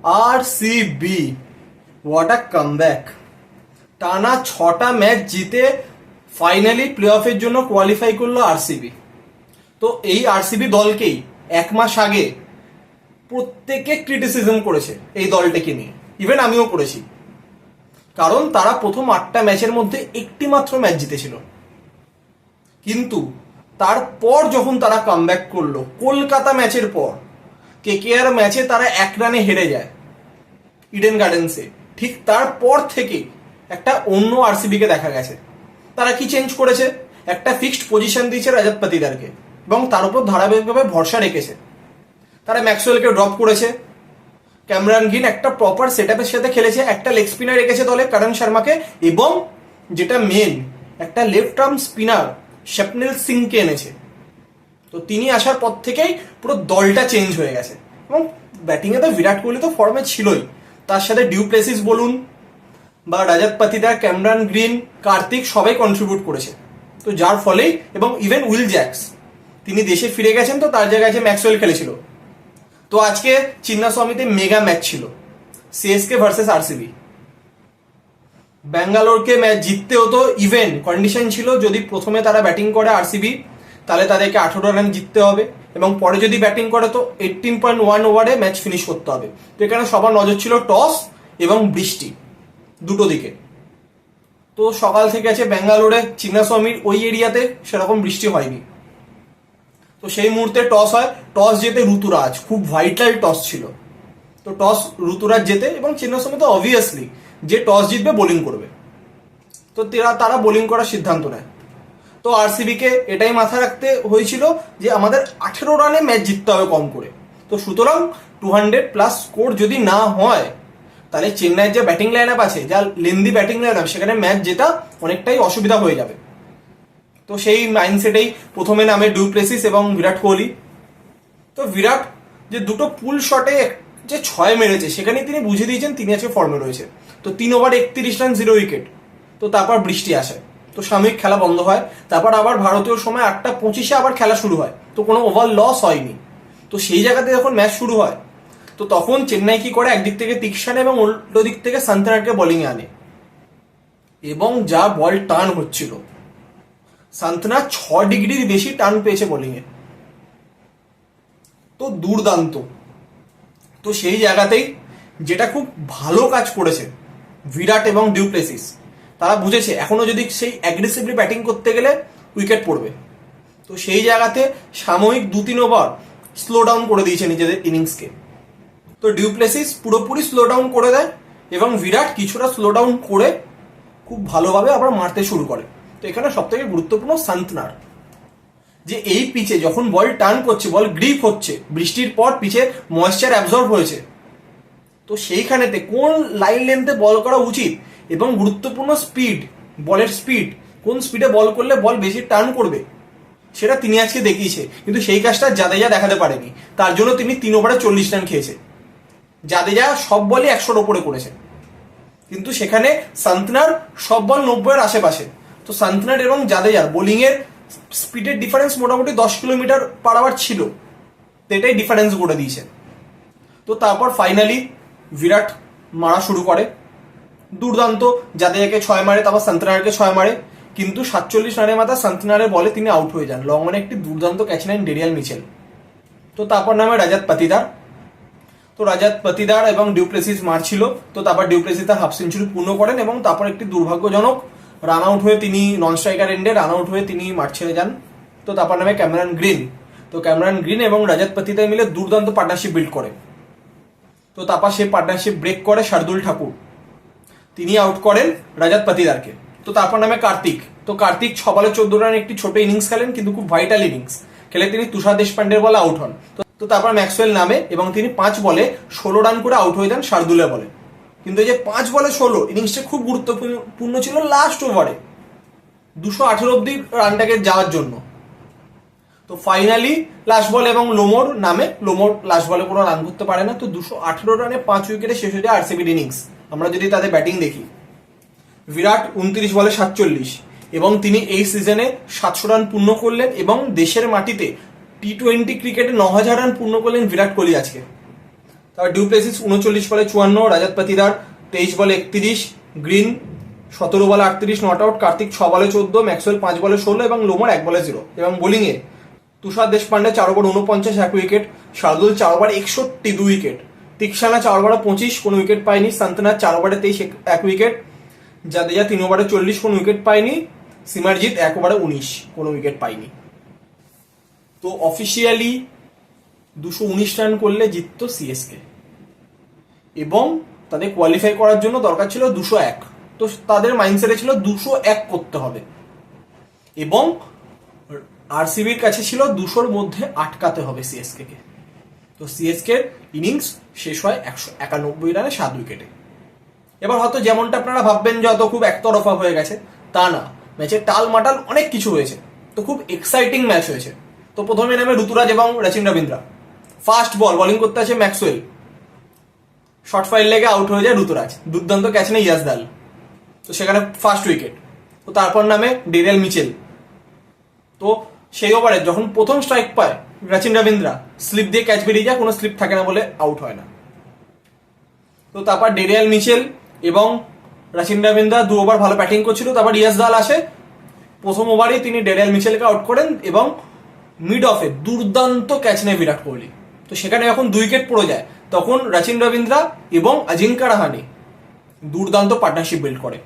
RCB what a comeback. টানা 6টা match জিতে ফাইনালি প্লে অফের জন্য কোয়ালিফাই করলো আরসিবি। তো এই আরসিবি দলকেই এক মাস আগে প্রত্যেকে ক্রিটিসিজম করেছে এই দলটাকে নিয়ে, ইভেন আমিও করেছি। কারণ তারা প্রথম 8টা ম্যাচের মধ্যে একটি মাত্র ম্যাচ জিতেছিল, কিন্তু তারপর যখন তারা কামব্যাক করলো কলকাতা ম্যাচের পর, কেকেআর ম্যাচে তারা 1 রানে হেরে যায় ইডেন গার্ডেন্সে, ঠিক তারপর থেকে একটা অন্য আরসিবিকে দেখা গেছে। তারা কি চেঞ্জ করেছে? একটা ফিক্সড পজিশন দিয়েছে রাজাত পাতিদারকে এবং তার উপর ধারাবাহিকভাবে ভরসা রেখেছে। তারা ম্যাক্সওয়েলকে ড্রপ করেছে, ক্যামেরন গ্রিন একটা প্রপার সেটআপের সাথে খেলেছে, একটা লেগ স্পিনার রেখেছে দলে করণ শর্মাকে, এবং যেটা মেন একটা লেফট আর্ম স্পিনার স্বপ্নিল সিংকে এনেছে। তো তিনি আসার পর থেকেই পুরো দলটা চেঞ্জ হয়ে গেছে। এবং ব্যাটিংয়ে তো বিরাট কোহলি তো ফর্মে ছিলই, তার সাথে ডিউ প্লেসিস বলুন বা রাজাত পাতিদার, ক্যামেরন গ্রিন, কার্তিক সবাই কন্ট্রিবিউট করেছে। তো যার ফলেই, এবং ইভেন উইল জ্যাক্স তিনি দেশে ফিরে গেছেন, তো তার জায়গায় যে ম্যাক্সওয়েল খেলেছিল। তো আজকে চিন্নাস্বামীতে মেগা ম্যাচ ছিল, সিএসকে ভার্সেস আরসিবি। ব্যাঙ্গালোরকে ম্যাচ জিততে হতো, ইভেন কন্ডিশন ছিল যদি প্রথমে তারা ব্যাটিং করে আরসিবি তাহলে তাদেরকে 18 রান জিততে হবে, এবং পরে যদি ব্যাটিং করে তো 18.1 ওভারে ম্যাচ ফিনিশ করতে হবে। তো এখানে সবার নজর ছিল টস এবং বৃষ্টি দুটো দিকে। তো সকাল থেকে আছে ব্যাঙ্গালোরে চিন্নাস্বামীর ওই এরিয়াতে সেরকম বৃষ্টি হয়নি। তো সেই মুহূর্তে টস হয়, টস জেতে ঋতুরাজ, খুব ভাইটাল টস ছিল। তো টস ঋতুরাজ জেতে এবং চিন্নাস্বামী তো অবভিয়াসলি যে টস জিতবে বোলিং করবে, তো তারা বোলিং করার সিদ্ধান্ত নেয়। তো আরসিবি কে এটাই মাথায় রাখতে হয়েছিল যে আমাদের 18 রানে ম্যাচ জিততে হবে কম করে। তো সুতরাং 200+ স্কোর যদি না হয় তাহলে চেন্নাইয়ের যে ব্যাটিং লাইন আপ আছে, যা লেন্দি ব্যাটিং লাইন আপ, সেখানে ম্যাচ জেতা অনেকটাই অসুবিধা হয়ে যাবে। তো সেই মাইন্ডসেটেই প্রথমে নামে ডিউ প্লেসিস এবং বিরাট কোহলি। তো বিরাট যে দুটো পুল শটে যে 6 মেরেছে, সেখানে তিনি বুঝে দিয়েছেন তিনি আজকে ফর্মে রয়েছে। তো 3 ওভার 31 রান 0 উইকেট। তো তারপর বৃষ্টি আসে, তো সাময়িক খেলা বন্ধ হয়। তারপর আবার ভারতীয় সময় 8:25 আবার খেলা শুরু হয়, তো কোনো ওভার লস হয়নি। তো সেই জায়গাতে যখন ম্যাচ শুরু হয়, তো তখন চেন্নাই কি করে, একদিক থেকে তিক্সান এবং উল্টো দিক থেকে সান্তনারকে বোলিংয়ে আনে, এবং যা বল টার্ন হচ্ছিল, সান্তনা 6 ডিগ্রির বেশি টার্ন পেয়েছে বোলিংয়ে, তো দুর্দান্ত। তো সেই জায়গাতেই যেটা খুব ভালো কাজ করেছে বিরাট এবং ডিউ প্লেসিস, তারা বুঝেছে এখনো যদি সেই অ্যাগ্রেসিভলি ব্যাটিং করতে গেলে উইকেট পড়বে। তো সেই জায়গাতে সাময়িক 2-3 ওভার স্লো ডাউন করে দিয়েছে নিজেদের ইনিংসকে। তো ডিউ প্লেসিস পুরোপুরি স্লো ডাউন করে দেয় এবং বিরাট কিছুটা স্লো ডাউন করে খুব ভালোভাবে আবার মারতে শুরু করে। তো এখানে সব থেকে গুরুত্বপূর্ণ সান্তনার, যে এই পিচে যখন বল টার্ন করছে, বল গ্রিপ হচ্ছে, বৃষ্টির পর পিচে ময়েশ্চার অ্যাবজর্ব হয়েছে, তো সেইখানেতে কোন লাইন লেন্থে বল করা উচিত এবং গুরুত্বপূর্ণ স্পিড, বলের স্পিড, কোন স্পিডে বল করলে বল বেশি টার্ন করবে, সেটা তিনি আজকে দেখিয়েছে। কিন্তু সেই কাজটা জাদেজা দেখাতে পারেনি, তার জন্য তিনি 3 ওভারে 40 রান খেয়েছে। জাদেজা সব বলই 100-র ওপরে করেছে, কিন্তু সেখানে সান্তনার সব বল 90-এর আশেপাশে। তো সান্তনার এবং জাদেজার বোলিং এর স্পিডের ডিফারেন্স মোটামুটি 10 কিলোমিটার পার আওয়ার ছিল, তো এটাই ডিফারেন্স করে দিয়েছে। তো তারপর ফাইনালি বিরাট মারা শুরু করে, দুর্দান্ত, জাদেজাকে 6 মারে, তারপর সান্তনারকে 6 মারে, কিন্তু 47 রানের মাথা সান্তনারের বলে তিনি আউট হয়ে যান। লং অনে একটি দুর্দান্ত ক্যাচ নেন ডেরিয়াল মিচেল। তো তারপর নামে রাজাত পাতিদার। তো রাজাত পাতিদার এবং ডিউ প্লেসিস মারছিল, তো তারপর ডিউ প্লেসিস তার হাফ সেঞ্চুরি পূর্ণ করেন এবং তারপর একটি দুর্ভাগ্যজনক রান আউট হয়ে তিনি নন স্ট্রাইকার এন্ডে রান আউট হয়ে তিনি মাঠ ছেড়ে যান। তো তারপর নামে ক্যামেরন গ্রিন। তো ক্যামেরন গ্রিন এবং রাজাত পাতিদার মিলে দুর্দান্ত পার্টনারশিপ বিল্ড করে। তো তারপর সেই পার্টনারশিপ ব্রেক করে শার্দুল ঠাকুর, তিনি আউট করেন রাজাত পাতিদারকে। তো তারপর নামে কার্তিক। তো কার্তিক 6 বলে 14 রান একটি ছোট ইনিংস খেলেন, কিন্তু খুব ভাইটাল ইনিংস খেলে তিনি তুষার দেশপান্ডের বলে আউট হন। তো তারপর ম্যাক্সওয়েল নামে এবং তিনি 5 বলে 16 রান করে আউট হয়ে যান শার্দুলের বলে। কিন্তু এই যে 5 বলে 16 ইনিংসটা খুব গুরুত্বপূর্ণ ছিল লাস্ট ওভারে 218 অব্দি রানটাকে যাওয়ার জন্য। তো ফাইনালি লাস্ট বল এবং লোমোর নামে, লোমোর লাস্ট বলে কোনো রান করতে পারে না। তো 218 রানে 5 উইকেটে শেষ হয়ে যায় আরসিবির ইনিংস। আমরা যদি তাদের ব্যাটিং দেখি, বিরাট 29 বলে 47 এবং তিনি এই সিজনে 700 রান পূর্ণ করলেন এবং দেশের মাটিতে T20 ক্রিকেটে 9000 রান পূর্ণ করলেন বিরাট কোহলি আজকে। তো তারপর ডিউপ্লেসিস 39 বলে 54, রাজাত পাতিদার 23 বলে 31, গ্রিন 17 বলে 38 নট আউট, কার্তিক 6 বলে 14, ম্যাক্সওয়েল 5 বলে 16 এবং লোমার 1 বলে 0। এবং বোলিং এ Tushar Deshpande 4 over 49 1 wicket, Shardul 4 over 61 2 wicket, Theekshana 4 ওভারে 25 কোনো উইকেট পায়নি, সান্তনা 4 ওভারে 23 1 উইকেট, জাদেজা 3 ওভারে 40 কোনো উইকেট পায়নি, সিমারজিৎ 1 ওভারে 19 কোনো উইকেট পায়নি। তো অফিসিয়ালি 219 রান করলে জিততো সিএসকে এবং তাদের কোয়ালিফাই করার জন্য দরকার ছিল 201। তো তাদের মাইন্ডসেটে ছিল 201 করতে হবে এবং আরসিবির কাছে ছিল 200-র মধ্যে আটকাতে হবে সিএসকে কে। তো সিএসকে ইনিংস শেষ হয় 191 রানে 7 উইকেটে। এবার হয়তো যেমনটা আপনারা ভাববেন যে হয়তো খুব একতরফা হয়ে গেছে, তা না, ম্যাচের টাল মাটাল অনেক কিছু হয়েছে। তো খুব এক্সাইটিং ম্যাচ হয়েছে। তো প্রথমে নামে ঋতুরাজ এবং রচিন রবীন্দ্রা। ফার্স্ট বল বোলিং করতে আছে ম্যাক্সওয়েল, শর্ট ফাইল লেগে আউট হয়ে যায় ঋতুরাজ, দুর্দান্ত ক্যাচ নেই ইয়াসদাল, তো সেখানে ফার্স্ট উইকেট। তো তারপর নামে ডেরিয়াল মিচেল। তো সেই ওভারে যখন প্রথম স্ট্রাইক পায় রচিন রবীন্দ্রা, স্লিপ দিয়ে ক্যাচ বেরিয়ে যায়, কোনো স্লিপ থাকে না বলে আউট হয় না। তো তারপর ডেরিয়াল মিচেল এবং রচিন রবীন্দ্রা 2 ওভার ভালো ব্যাটিং করছিল। তারপর ইয়াসদাল আসে, প্রথম ওভারে তিনি ডেরিয়াল মিচেলকে আউট করেন এবং মিড অফে দুর্দান্ত ক্যাচ নেয় বিরাট কোহলি। তো সেখানে যখন 2 উইকেট পড়ে যায় তখন রচিন রবীন্দ্রা এবং অজিঙ্কা রাহানে দুর্দান্ত পার্টনারশিপ বিল্ড করে।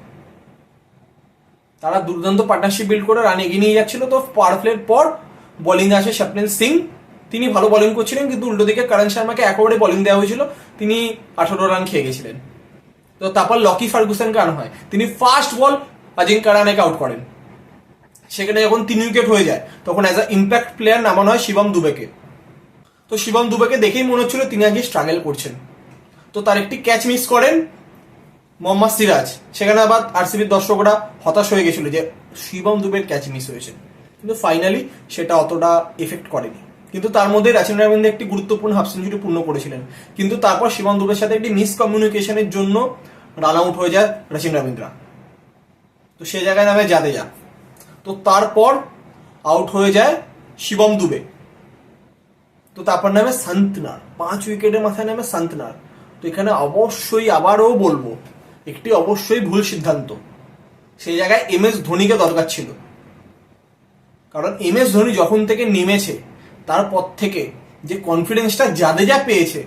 তারা দুর্দান্ত পার্টনারশিপ বিল্ড করে রান এগিয়ে নিয়ে যাচ্ছিল। তো পাওয়ার প্লের পর বোলিং আসে স্বপ্নিল সিং, তিনি ভালো বোলিং করছিলেন, কিন্তু উল্টো দিকে করণ শর্মাকে 1 ওভারে বোলিং দেওয়া হয়েছিল, তিনি 18 রান খেয়ে গেছিলেন। তো তারপর লকি ফার্গুসনকে আনা হয়, তিনি ফার্স্ট বল অজিঙ্কা রাহানেকে আউট করেন। সেখানে যখন 3 উইকেট হয়ে যায় তখন অ্যাজ আ ইম্প্যাক্ট প্লেয়ার নামানো হয় শিবম দুবেকে। তো শিবম দুবেকে দেখেই মনে হচ্ছিল তিনি আগে স্ট্রাগল করছেন। তো তার একটি ক্যাচ মিস করেন মোহাম্মদ সিরাজ, সেখানে আবার আরসিবির দর্শকরা হতাশ হয়ে গেছিল যে শিবম দুবের ক্যাচ মিস হয়েছে, কিন্তু ফাইনালি সেটা অতটা এফেক্ট করেনি। কিন্তু তার মধ্যে রচিন রবীন্দ্র একটি গুরুত্বপূর্ণ হাফ সেঞ্চুরি পূর্ণ করেছিলেন, কিন্তু তারপর শিবম দুবের সাথে একটি মিসকমিউনিকেশনের জন্য রান আউট হয়ে যায় রচিন রবীন্দ্রা। তো সেই জায়গায় নামে জাদেজা। তো তারপর আউট হয়ে যায় শিবম দুবে। তো তারপর নামে সান্তনার, 5 উইকেটের মাথায় নামে সান্তনার। তো এখানে অবশ্যই আবারও বলবো একটি অবশ্যই ভুল সিদ্ধান্ত। সেই জায়গায় MS ধোনিকে দরকার ছিল, কারণ MS ধোনি যখন থেকে নেমেছে তারপর থেকে যে কনফিডেন্সটা জাদেজা পেয়েছে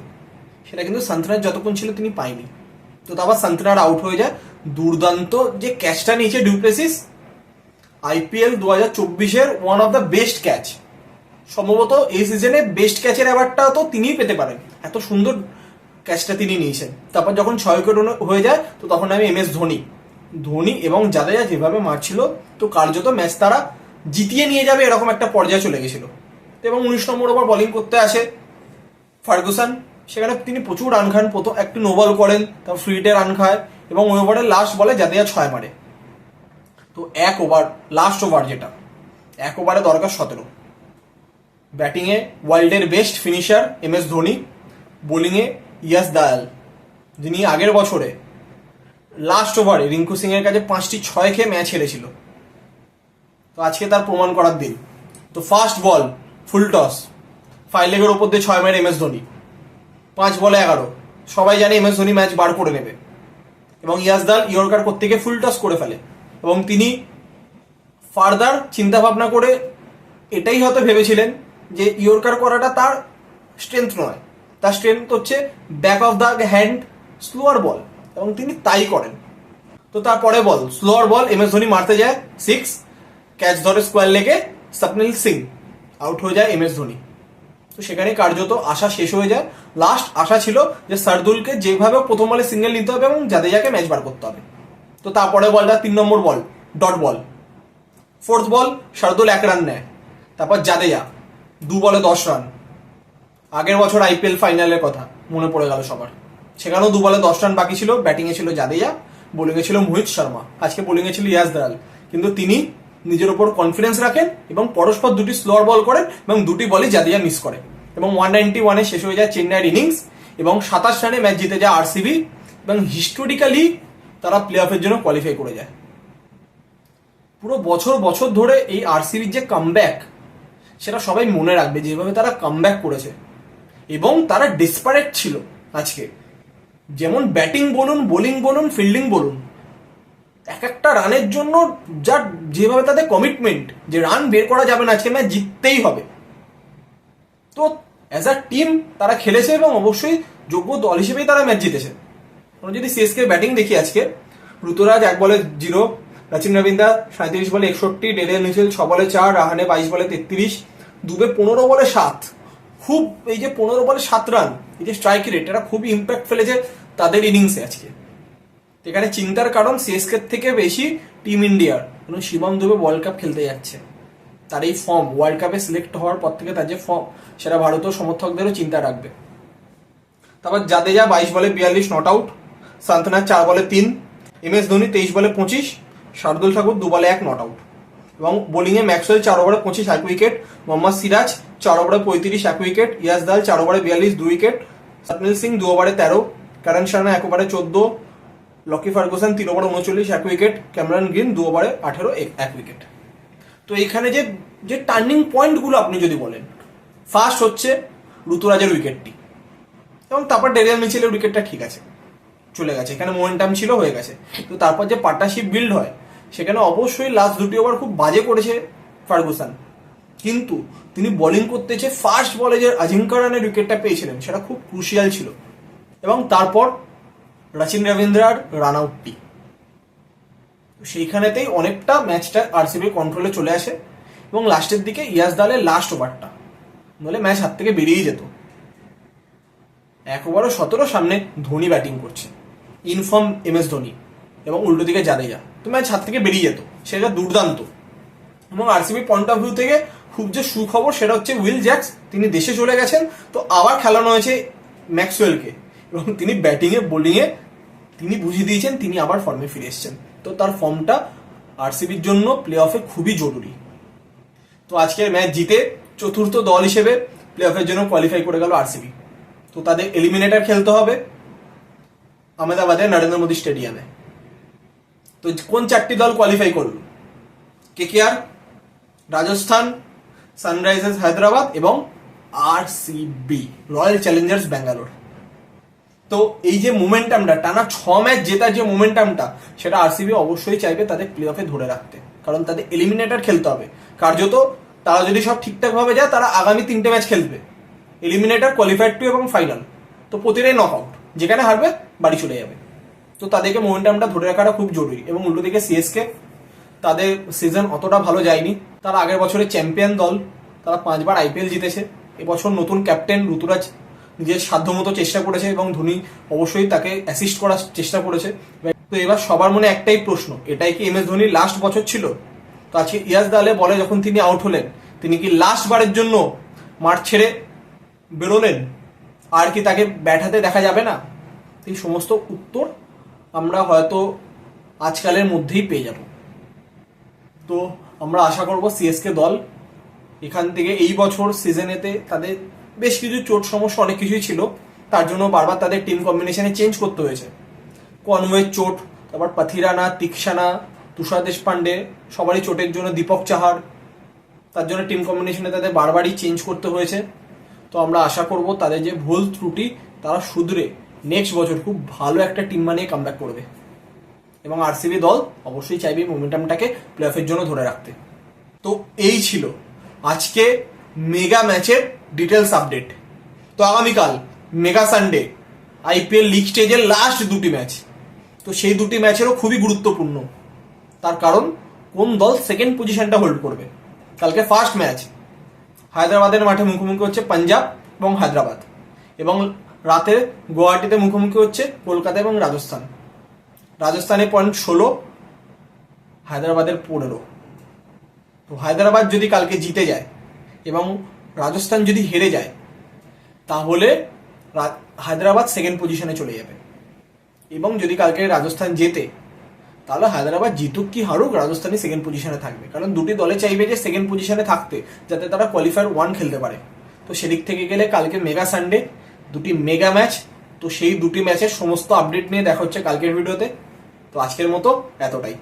সেটা কিন্তু সান্তনার যতক্ষণ ছিল তিনি পায়নি। তো তারপর সান্তনার আউট হয়ে যায়। দুর্দান্ত যে ক্যাচটা নিয়েছে ডিউপ্লেসিস, IPL 2024-এর one of the best catch, সম্ভবত এই সিজনে বেস্ট ক্যাচের অ্যাওয়ার্ডটা তো তিনিই পেতে পারেন, এত সুন্দর ক্যাচটা তিনি নিয়েছেন। তারপর যখন 6 উইকেট হয়ে যায় তো তখন আমি MS ধোনি এবং জাদেজা যেভাবে মারছিল, তো কার্যত ম্যাচ তারা জিতিয়ে নিয়ে যাবে এরকম একটা পর্যায়ে চলে গেছিল। এবং 19 নম্বর ওভার বোলিং করতে আসে ফার্গুসন, সেখানে তিনি প্রচুর রান খান, প্রথম একটি নো বল করেন, তারপর ফ্রিটে রান খায় এবং ওই ওভারের লাস্ট বলে জাদেজা 6 মারে। তো 1 ওভার, লাস্ট ওভার যেটা 1 ওভারে দরকার 17। ব্যাটিংয়ে ওয়ার্ল্ডের বেস্ট ফিনিশার MS ধোনি, বোলিংয়ে ইয়াসদাল, যিনি আগের বছরে লাস্ট ওভারে রিঙ্কু সিং এর কাছে 5টি 6 খেয়ে ম্যাচ হেরেছিল। তো আজকে তার প্রমাণ করার দিন। তো ফার্স্ট বল ফুল টস, 5 লেগের ওপর দিয়ে 6 মারে MS ধোনি, 5 বলে 11। সবাই জানে MS ধোনি ম্যাচ বার করে নেবে এবং ইয়াসদাল ইয়র্কার করতে গিয়ে ফুল টস করে ফেলে এবং তিনি ফার্দার চিন্তা ভাবনা করে এটাই হয়তো ভেবেছিলেন যে ইয়র্কার করাটা তার স্ট্রেংথ নয়, তার স্ট্রেংথ হচ্ছে back of the hand slower বল, এবং তিনি তাই করেন। তো তারপরে বল স্লোয়ার বল MS ধোনি মারতে যায় 6, ক্যাচ ধরে স্কোয়ার লেগে স্বপ্নিল সিং, আউট হয়ে যায় MS ধোনি। তো সেখানে কার্যত আশা শেষ হয়ে যায়। লাস্ট আশা ছিল যে শার্দুলকে যেভাবে প্রথম বলে সিঙ্গেল নিতে হবে এবং জাদেজাকে ম্যাচ বার করতে হবে। তো তারপরে বলটা 3 নম্বর বল ডট বল, 4th বল শার্দুল 1 রান নেয়, তারপর জাদেজা 2 বলে 10 রান। আগের বছর IPL ফাইনালের কথা মনে পড়ে গেল সবার, সেখানেও 2 বলে 10 রান বাকি ছিল। ব্যাটিংয়ে ছিল জাদেজা, বোলিংয়ে ছিল মোহিত শর্মা, আজকে বোলিংয়ে ছিল ইয়াসদাল, কিন্তু তিনি নিজের উপর কনফিডেন্স রাখেন এবং পরস্পর 2টি স্লোয়ার বল করেন এবং 2টি বলই জাদেজা মিস করে এবং 191-এ শেষ হয়ে যায় চেন্নাইয়ের ইনিংস এবং 27 রানে ম্যাচ জিতে যায় আরসিবি এবং হিস্টোরিক্যালি তারা প্লে অফের জন্য কোয়ালিফাই করে যায়। পুরো বছর ধরে এই আরসিবির যে কামব্যাক সেটা সবাই মনে রাখবে, যেভাবে তারা কামব্যাক করেছে এবং তারা ডেসপারেট ছিল আজকে। যেমন ব্যাটিং বলুন, বোলিং বলুন, ফিল্ডিং বলুন, এক একটা রানের জন্য যেভাবে তাদের কমিটমেন্ট, যে রান বের করা যাবে না, আজকে ম্যাচ জিততেই হবে। তো অ্যাজ আ টিম তারা খেলেছে এবং অবশ্যই যোগ্য দল হিসেবেই তারা ম্যাচ জিতেছে। যদি সিএসকে ব্যাটিং দেখি আজকে, ঋতুরাজ 1 বলে 0, রচিন রবীন্দ্র 37 বলে 61, ডেরিয়ান মিচেল 6 বলে 4, রাহানে 22 বলে 33, দুবে 15 বলে 7। খুব এই যে 15 বলে 7 রান, এই যে স্ট্রাইক রেট, এটা খুব ইম্প্যাক্ট ফেলেছে তাদের ইনিংসে আজকে। এখানে চিন্তার কারণ সিএসকে থেকে বেশি টিম ইন্ডিয়ার, কারণ শিবম দুবে ওয়ার্ল্ড কাপ খেলতে যাচ্ছে। তার এই ফর্ম, ওয়ার্ল্ড কাপে সিলেক্ট হওয়ার পর থেকে তার যে ফর্ম, সেটা ভারতীয় সমর্থকদেরও চিন্তা রাখবে। তারপর জাদেজা 22 বলে 42 নট আউট, সান্তনা 4 বলে 3, MS ধোনি 23 বলে 25, শার্দুল ঠাকুর 2 বলে 1 নট আউট। এবং বোলিংয়ে ম্যাক্সওয়েল 4 ওভারে 25 1 উইকেট, মোহাম্মদ সিরাজ 4 ওভারে 35 1 উইকেট, ইয়াস দাল 4 ওভারে 42 2 উইকেট, স্বপ্নিল সিং 2 ওভারে 13, করণ শর্মা 1 ওভারে 14, লকি ফার্গুসন 3 ওভারে 39 1 উইকেট, ক্যামেরন গ্রিন 2 ওভারে 18 1 উইকেট। তো এখানে যে টার্নিং পয়েন্টগুলো আপনি যদি বলেন, ফার্স্ট হচ্ছে ঋতুরাজের উইকেটটি, এবং তারপর ডেরিয়ান মিচেলের উইকেটটা ঠিক আছে, চলে গেছে, এখানে মোমেন্টাম ছিল, হয়ে গেছে। তো তারপর যে পার্টনারশিপ বিল্ড হয়, সেখানে অবশ্যই লাস্ট 2টি ওভার খুব বাজে করেছে ফার্গুসন, কিন্তু তিনি বোলিং করতে চেয়ে ফার্স্ট বলে যে অজিঙ্ক্য রানের উইকেটটা পেয়েছিলেন, সেটা খুব ক্রুশিয়াল ছিল। এবং তারপর রচিন রবীন্দ্রার রান আউটটি, সেইখানেতেই অনেকটা ম্যাচটা আরসিবির কন্ট্রোলে চলে আসে। এবং লাস্টের দিকে ইয়াস দালের লাস্ট ওভারটা, নইলে ম্যাচ হাত থেকে বেরিয়েই যেত। 1 ওভারে 17, সামনে ধোনি ব্যাটিং করছে, ইনফর্ম MS ধোনি, এবং উল্টো দিকে জাদেজা, তো ম্যাচ হাত থেকে বেরিয়ে যেত। সেটা দুর্দান্ত। এবং আরসিবি পয়েন্ট অফ ভিউ থেকে খুব যে সুখবর, সেটা হচ্ছে উইল জ্যাক্স, তিনি দেশে চলে গেছেন। তো আবার খেলানো হয়েছে ম্যাক্সওয়েলকে, এবং তিনি ব্যাটিংয়ে বোলিংয়ে তিনি বুঝিয়ে দিয়েছেন তিনি আবার ফর্মে ফিরে এসেছেন। তো তার ফর্মটা আরসিবির জন্য প্লে অফে খুবই জরুরি। তো আজকের ম্যাচ জিতে চতুর্থ দল হিসেবে প্লে অফের জন্য কোয়ালিফাই করে গেল আরসিবি। তো তাদের এলিমিনেটর খেলতে হবে আহমেদাবাদের নরেন্দ্র মোদী স্টেডিয়ামে। তো কোন 4টি দল কোয়ালিফাই করলো? KKR, রাজস্থান, সানরাইজার্স হায়দ্রাবাদ এবং আরসিবি, রয়্যাল চ্যালেঞ্জার্স ব্যাঙ্গালোর। তো এই যে মোমেন্টামটা, টানা 6 ম্যাচ জেতার যে মোমেন্টামটা, সেটা আরসিবি অবশ্যই চাইবে তাদের প্লে অফে ধরে রাখতে, কারণ তাদের এলিমিনেটর খেলতে হবে। কার্যত তারা যদি সব ঠিকঠাক ভাবে যায়, তারা আগামী 3টে ম্যাচ খেলবে, এলিমিনেটর, কোয়ালিফায়ার 2 এবং ফাইনাল। তো প্রতিটাই নক আউট, যেখানে হারবে বাড়ি চলে যাবে। তো তাদেরকে মোমেন্টামটা ধরে রাখাটা খুব জরুরি। এবং উল্টো দিকে সিএসকে, তাদের সিজন অতটা ভালো যায়নি। তারা আগের বছরের চ্যাম্পিয়ন দল, তারা 5 বার IPL জিতেছে। এবছর নতুন ক্যাপ্টেন ঋতুরাজ নিজের সাধ্যমতো চেষ্টা করেছে, এবং ধোনি অবশ্যই তাকে অ্যাসিস্ট করার চেষ্টা করেছে। তো এবার সবার মনে একটাই প্রশ্ন, এটাই কি MS ধোনির লাস্ট বছর ছিল? তো আজকে ইয়াস দালে বলে যখন তিনি আউট হলেন, তিনি কি লাস্ট বারের জন্য মাঠ ছেড়ে বেরোলেন? আর কি তাকে ব্যাট হাতে দেখা যাবে না? এই সমস্ত উত্তর আমরা হয়তো আজকালের মধ্যেই পেয়ে যাব। তো আমরা আশা করব সিএসকে দল এখান থেকে, এই বছর সিজনেতে তাদের বেশ কিছু চোট সমস্যা, অনেক কিছুই ছিল, তার জন্য বারবার তাদের টিম কম্বিনেশনে চেঞ্জ করতে হয়েছে। কনওয়ের চোট, তারপর পাথিরানা, তিক্সানা, তুষার দেশপান্ডে, সবারই চোটের জন্য, দীপক চাহার, তার জন্য টিম কম্বিনেশনে তাদের বারবারই চেঞ্জ করতে হয়েছে। তো আমরা আশা করব তাদের যে ভুল ত্রুটি, তারা শুধরে নেক্সট বছর খুব ভালো একটা টিম বানিয়ে কামব্যাক করবে। এবং আরসিবি দল অবশ্যই চাইবে মোমেন্টামটাকে প্লে অফের জন্য ধরে রাখতে। তো এই ছিল আজকে মেগা ম্যাচের ডিটেলস আপডেট। তো আগামীকাল মেগা সানডে, IPL লিগ স্টেজের লাস্ট 2টি ম্যাচ। তো সেই 2টি ম্যাচেরও খুবই গুরুত্বপূর্ণ, তার কারণ কোন দল সেকেন্ড পজিশনটা হোল্ড করবে। কালকে ফার্স্ট ম্যাচ হায়দ্রাবাদের মাঠে মুখোমুখি হচ্ছে পাঞ্জাব এবং হায়দ্রাবাদ, এবং রাতে গুয়াহাটিতে মুখোমুখি হচ্ছে কলকাতা এবং রাজস্থান। রাজস্থানের পয়েন্ট 16, হায়দ্রাবাদের 15। তো হায়দ্রাবাদ যদি কালকে জিতে যায় এবং রাজস্থান যদি হেরে যায়, তাহলে হায়দ্রাবাদ সেকেন্ড পজিশনে চলে যাবে। এবং যদি কালকে রাজস্থান জেতে, তাহলে হায়দ্রাবাদ জিতুক কি হারুক, রাজস্থানই সেকেন্ড পজিশনে থাকবে। কারণ দুটি দলে চাইবে যে সেকেন্ড পজিশনে থাকতে, যাতে তারা কোয়ালিফায়ার 1 খেলতে পারে। তো সেদিক থেকে গেলে কালকে মেগা সানডে, 2টি মেগা ম্যাচ। তো সেই 2টি ম্যাচের সমস্ত আপডেট নিয়ে দেখা হচ্ছে কালকের ভিডিওতে। তো আজকের মতো এতটাই।